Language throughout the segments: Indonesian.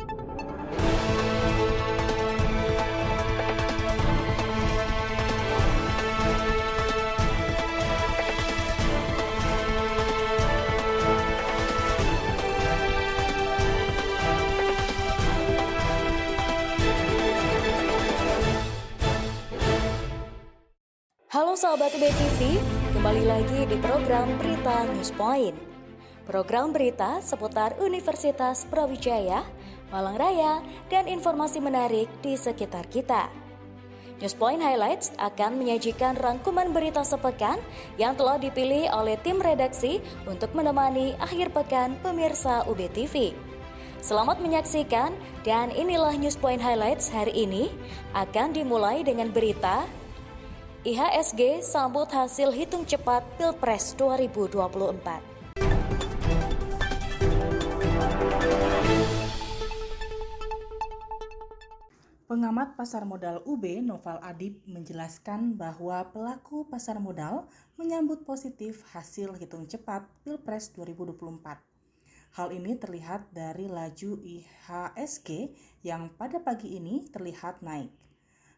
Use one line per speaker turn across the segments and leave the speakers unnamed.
Halo sahabat UB TV, kembali lagi di program Berita News Point. Program berita seputar Universitas Brawijaya, Malang Raya, dan informasi menarik di sekitar kita. News Point Highlights akan menyajikan rangkuman berita sepekan yang telah dipilih oleh tim redaksi untuk menemani akhir pekan pemirsa UB TV. Selamat menyaksikan, dan inilah News Point Highlights hari ini akan dimulai dengan berita IHSG sambut hasil hitung cepat Pilpres 2024.
Pengamat pasar modal UB Noval Adib menjelaskan bahwa pelaku pasar modal menyambut positif hasil hitung cepat Pilpres 2024. Hal ini terlihat dari laju IHSG yang pada pagi ini terlihat naik.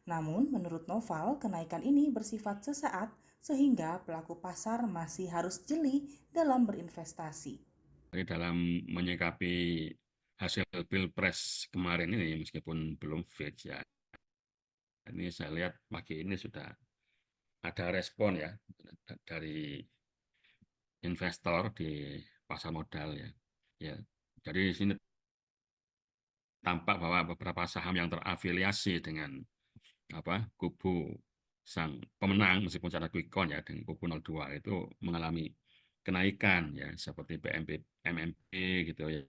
Namun, menurut Noval, kenaikan ini bersifat sesaat sehingga pelaku pasar masih harus jeli dalam berinvestasi.
Dalam menyikapi hasil Pilpres kemarin ini, meskipun belum fix ya, ini saya lihat pagi ini sudah ada respon ya dari investor di pasar modal ya. Jadi di sini tampak bahwa beberapa saham yang terafiliasi dengan kubu sang pemenang meskipun secara quick count ya dengan kubu 02 itu mengalami kenaikan ya seperti MMP gitu ya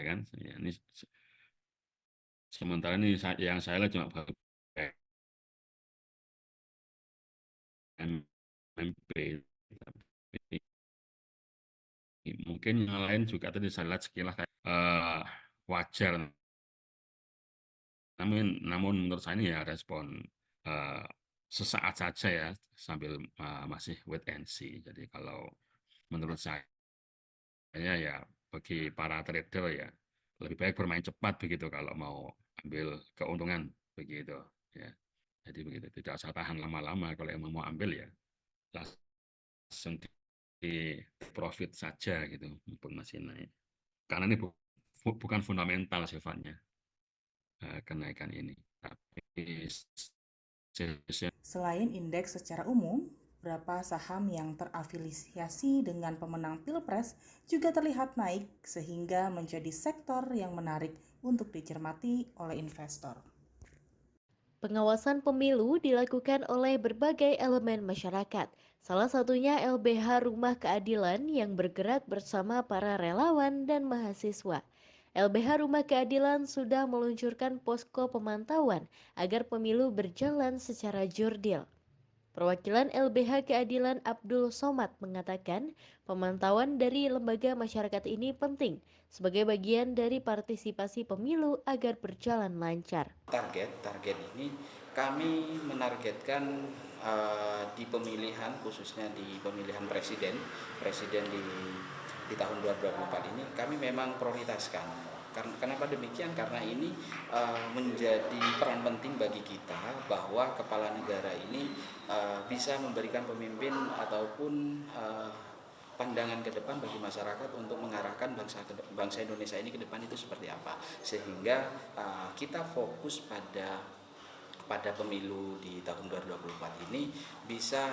kan ya, ini sementara ini yang saya lihat cuma baru MMP, tapi mungkin yang lain juga tadi saya lihat sekilas kayak wajar. Namun menurut saya ini ya respon sesaat saja ya sambil masih wait and see. Jadi kalau menurut saya ya bagi para trader ya lebih baik bermain cepat begitu kalau mau ambil keuntungan begitu ya. Jadi begitu, tidak usah tahan lama-lama kalau emang mau ambil ya langsung di profit saja gitu mumpung masih naik. Karena ini bukan fundamental sifatnya. Kenaikan ini.
Selain indeks secara umum, beberapa saham yang terafiliasi dengan pemenang Pilpres juga terlihat naik sehingga menjadi sektor yang menarik untuk dicermati oleh investor.
Pengawasan pemilu dilakukan oleh berbagai elemen masyarakat. Salah satunya LBH Rumah Keadilan yang bergerak bersama para relawan dan mahasiswa. LBH Rumah Keadilan sudah meluncurkan posko pemantauan agar pemilu berjalan secara jurdil. Perwakilan LBH Keadilan Abdul Somad mengatakan pemantauan dari lembaga masyarakat ini penting sebagai bagian dari partisipasi pemilu agar berjalan lancar.
Target ini kami menargetkan di pemilihan, khususnya di pemilihan presiden di tahun 2024 ini kami memang prioritaskan. Kenapa demikian? Karena ini menjadi peran penting bagi kita bahwa kepala negara ini bisa memberikan pemimpin ataupun pandangan ke depan bagi masyarakat untuk mengarahkan bangsa Indonesia ini ke depan itu seperti apa, sehingga kita fokus pada pemilu di tahun 2024 ini bisa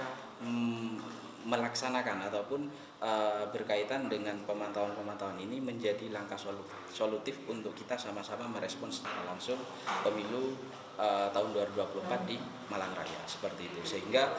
melaksanakan ataupun berkaitan dengan pemantauan ini menjadi langkah solutif untuk kita sama-sama merespon secara langsung pemilu tahun 2024 di Malang Raya seperti itu, sehingga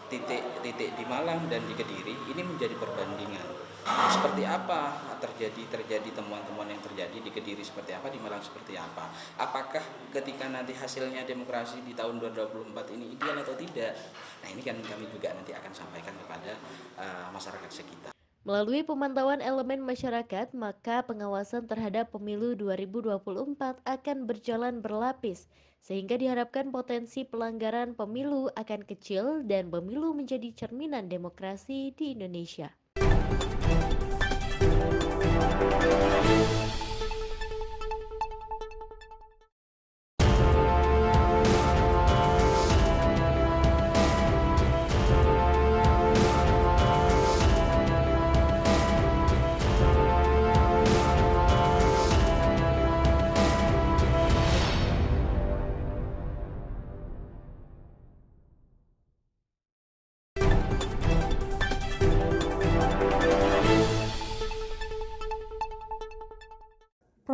titik di Malang dan di Kediri ini menjadi perbandingan seperti apa terjadi temuan-temuan yang terjadi di Kediri seperti apa, di Malang seperti apa, apakah ketika nanti hasilnya demokrasi di tahun 2024 ini ideal atau tidak. Nah ini kan kami juga nanti akan sampaikan kepada masyarakat sekitar.
Melalui pemantauan elemen masyarakat, maka pengawasan terhadap pemilu 2024 akan berjalan berlapis, sehingga diharapkan potensi pelanggaran pemilu akan kecil dan pemilu menjadi cerminan demokrasi di Indonesia.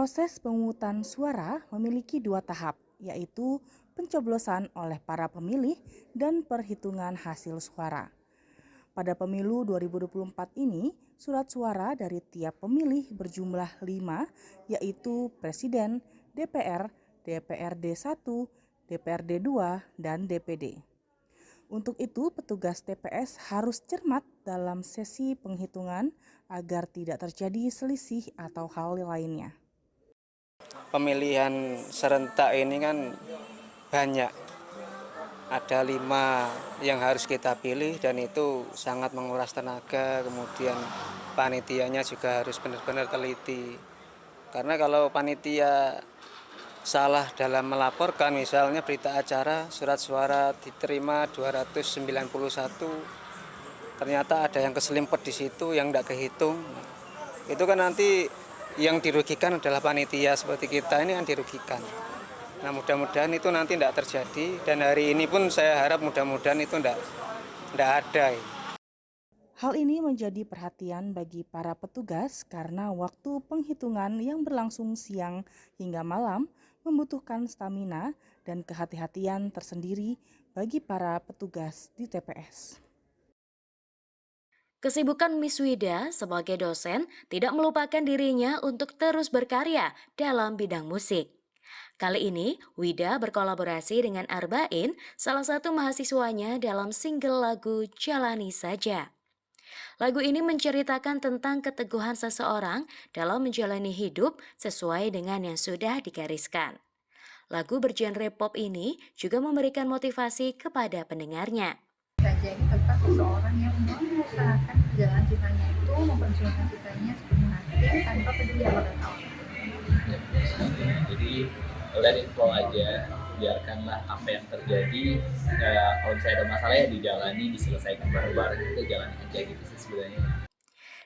Proses pemungutan suara memiliki 2 tahap, yaitu pencoblosan oleh para pemilih dan perhitungan hasil suara. Pada pemilu 2024 ini, surat suara dari tiap pemilih berjumlah 5, yaitu Presiden, DPR, DPRD 1, DPRD 2, dan DPD. Untuk itu, petugas TPS harus cermat dalam sesi penghitungan agar tidak terjadi selisih atau hal lainnya.
Pemilihan serentak ini kan banyak, ada 5 yang harus kita pilih dan itu sangat menguras tenaga, kemudian panitianya juga harus benar-benar teliti. Karena kalau panitia salah dalam melaporkan, misalnya berita acara surat suara diterima 291, ternyata ada yang keselimpet di situ yang tidak kehitung, itu kan nanti yang dirugikan adalah panitia seperti kita ini yang dirugikan. Nah, mudah-mudahan itu nanti tidak terjadi dan hari ini pun saya harap mudah-mudahan itu tidak ada.
Hal ini menjadi perhatian bagi para petugas karena waktu penghitungan yang berlangsung siang hingga malam membutuhkan stamina dan kehati-hatian tersendiri bagi para petugas di TPS.
Kesibukan Miss Wida sebagai dosen tidak melupakan dirinya untuk terus berkarya dalam bidang musik. Kali ini, Wida berkolaborasi dengan Arbain, salah satu mahasiswanya dalam single lagu Jalani Saja. Lagu ini menceritakan tentang keteguhan seseorang dalam menjalani hidup sesuai dengan yang sudah digariskan. Lagu bergenre pop ini juga memberikan motivasi kepada pendengarnya.
Saja ini tentang seseorang yang mengusahakan perjalanan cintanya itu, memperjuangkan cintanya sepenuh hati tanpa peduli apa kata orang.
Jadi let it flow aja, biarkanlah apa yang terjadi. Kalau misalnya ada masalah ya dijalani, diselesaikan bareng-bareng, kita jalani aja gitu sih sebenarnya.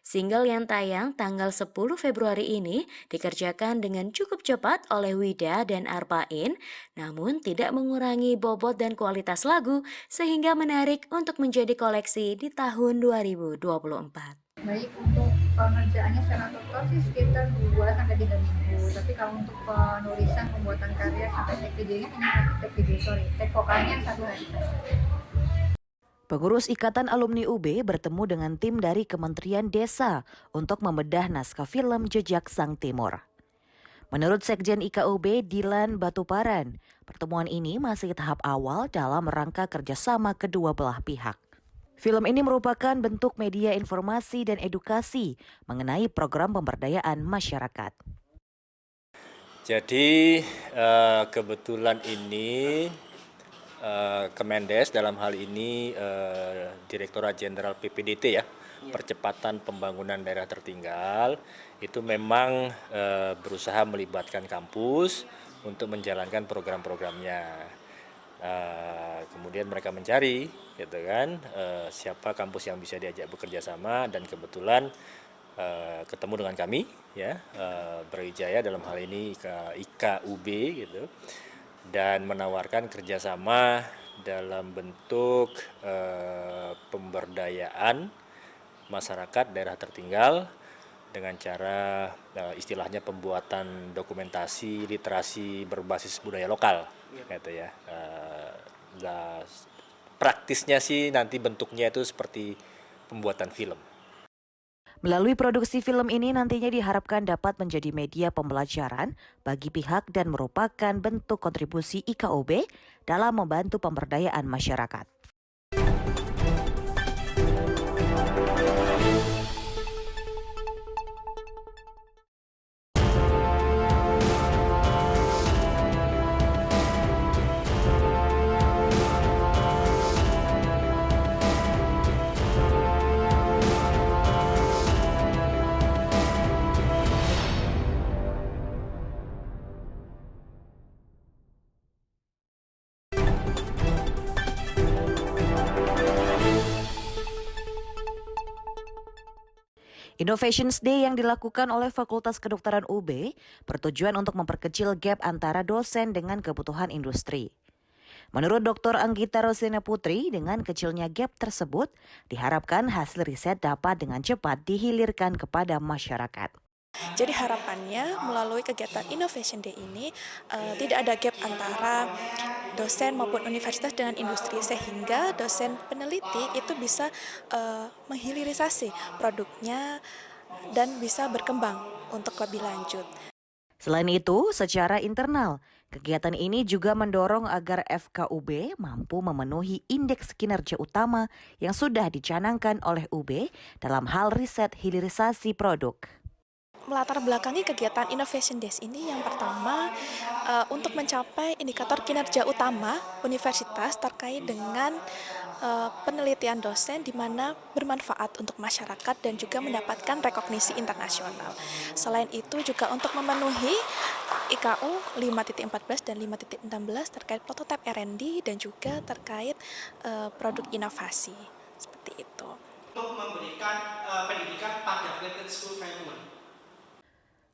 Single yang tayang tanggal 10 Februari ini dikerjakan dengan cukup cepat oleh Wida dan Arbain, namun tidak mengurangi bobot dan kualitas lagu sehingga menarik untuk menjadi koleksi di tahun 2024.
Baik, untuk pengerjaannya secara total sih sekitar 2-3 minggu. Tapi kalau untuk penulisan, pembuatan karya sampai take vokalnya 1 hari saja.
Pengurus Ikatan Alumni UB bertemu dengan tim dari Kementerian Desa untuk membedah naskah film Jejak Sang Timur. Menurut Sekjen IKUB Dilan Batuparan, pertemuan ini masih tahap awal dalam rangka kerjasama kedua belah pihak. Film ini merupakan bentuk media informasi dan edukasi mengenai program pemberdayaan masyarakat.
Jadi kebetulan ini Kemendes dalam hal ini Direktorat Jenderal PPDT ya, Percepatan Pembangunan Daerah Tertinggal, itu memang berusaha melibatkan kampus untuk menjalankan program-programnya. Kemudian mereka mencari, gitu kan, siapa kampus yang bisa diajak bekerja sama dan kebetulan ketemu dengan kami, ya, Brawijaya dalam hal ini IKUB gitu. Dan menawarkan kerjasama dalam bentuk pemberdayaan masyarakat daerah tertinggal dengan cara istilahnya pembuatan dokumentasi literasi berbasis budaya lokal, gitu ya. Praktisnya sih nanti bentuknya itu seperti pembuatan film.
Melalui produksi film ini nantinya diharapkan dapat menjadi media pembelajaran bagi pihak dan merupakan bentuk kontribusi IKUB dalam membantu pemberdayaan masyarakat. Innovations Day yang dilakukan oleh Fakultas Kedokteran UB bertujuan untuk memperkecil gap antara dosen dengan kebutuhan industri. Menurut Dr. Anggita Rosena Putri, dengan kecilnya gap tersebut, diharapkan hasil riset dapat dengan cepat dihilirkan kepada masyarakat.
Jadi harapannya melalui kegiatan Innovation Day ini tidak ada gap antara dosen maupun universitas dengan industri, sehingga dosen peneliti itu bisa menghilirisasi produknya dan bisa berkembang untuk lebih lanjut.
Selain itu, secara internal, kegiatan ini juga mendorong agar FKUB mampu memenuhi indeks kinerja utama yang sudah dicanangkan oleh UB dalam hal riset hilirisasi produk.
Melatar belakangi kegiatan Innovation Days ini yang pertama untuk mencapai indikator kinerja utama universitas terkait dengan penelitian dosen di mana bermanfaat untuk masyarakat dan juga mendapatkan rekognisi internasional. Selain itu juga untuk memenuhi IKU 5.14 dan 5.16 terkait prototipe R&D dan juga terkait produk inovasi. Seperti itu.
Untuk memberikan pendidikan pada blended school framework.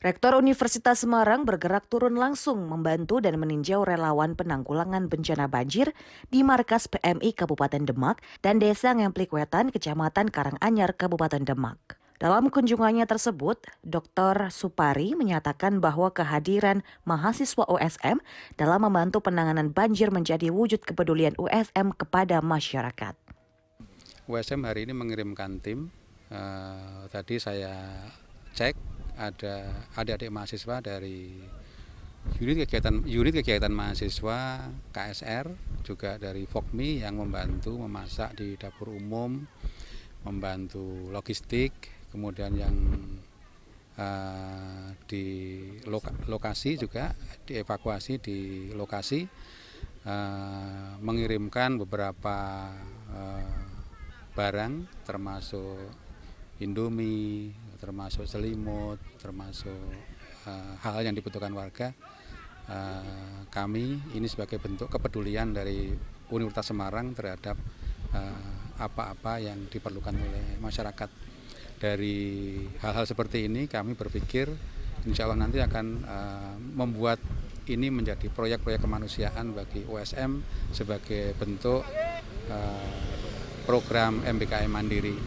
Rektor Universitas Semarang bergerak turun langsung membantu dan meninjau relawan penanggulangan bencana banjir di markas PMI Kabupaten Demak dan Desa Ngemplik Wetan, Kecamatan Karanganyar, Kabupaten Demak. Dalam kunjungannya tersebut, Dr. Supari menyatakan bahwa kehadiran mahasiswa USM dalam membantu penanganan banjir menjadi wujud kepedulian USM kepada masyarakat.
USM hari ini mengirimkan tim, tadi saya cek, ada adik-adik mahasiswa dari unit kegiatan mahasiswa KSR, juga dari FOKMI yang membantu memasak di dapur umum, membantu logistik, kemudian yang di lokasi juga dievakuasi di lokasi, mengirimkan beberapa barang termasuk Indomie, termasuk selimut, termasuk hal yang dibutuhkan warga. Kami ini sebagai bentuk kepedulian dari Universitas Semarang terhadap apa-apa yang diperlukan oleh masyarakat. Dari hal-hal seperti ini kami berpikir insya Allah nanti akan membuat ini menjadi proyek-proyek kemanusiaan bagi USM sebagai bentuk program MBKM Mandiri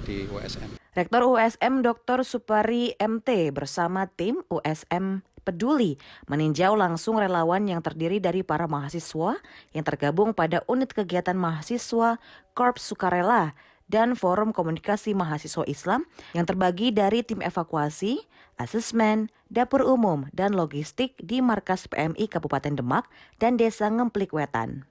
di USM.
Rektor USM Dr. Supari MT bersama tim USM Peduli meninjau langsung relawan yang terdiri dari para mahasiswa yang tergabung pada unit kegiatan mahasiswa Korps Sukarela dan Forum Komunikasi Mahasiswa Islam yang terbagi dari tim evakuasi, asesmen, dapur umum, dan logistik di markas PMI Kabupaten Demak dan Desa Ngemplik Wetan.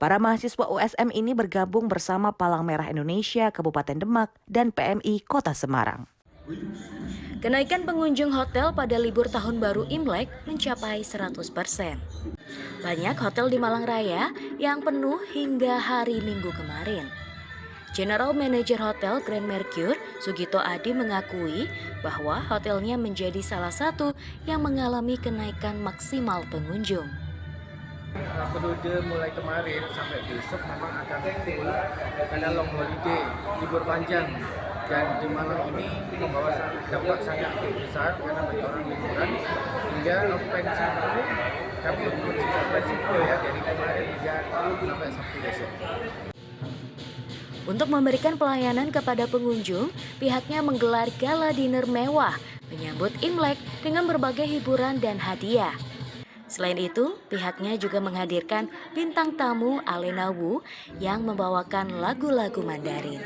Para mahasiswa USM ini bergabung bersama Palang Merah Indonesia Kabupaten Demak dan PMI Kota Semarang.
Kenaikan pengunjung hotel pada libur tahun baru Imlek mencapai 100%. Banyak hotel di Malang Raya yang penuh hingga hari Minggu kemarin. General Manager Hotel Grand Mercure, Sugito Adi mengakui bahwa hotelnya menjadi salah satu yang mengalami kenaikan maksimal pengunjung.
Periode mulai kemarin sampai besok memang akan full karena long holiday, libur panjang, dan di Malang ini membawa dampak sangat besar karena banyak orang liburan hingga okupansi full. Kami okupansi full ya dari kemarin hingga sampai Sabtu besok.
Untuk memberikan pelayanan kepada pengunjung, pihaknya menggelar gala dinner mewah menyambut Imlek dengan berbagai hiburan dan hadiah. Selain itu, pihaknya juga menghadirkan bintang tamu Alena Wu yang membawakan lagu-lagu Mandarin.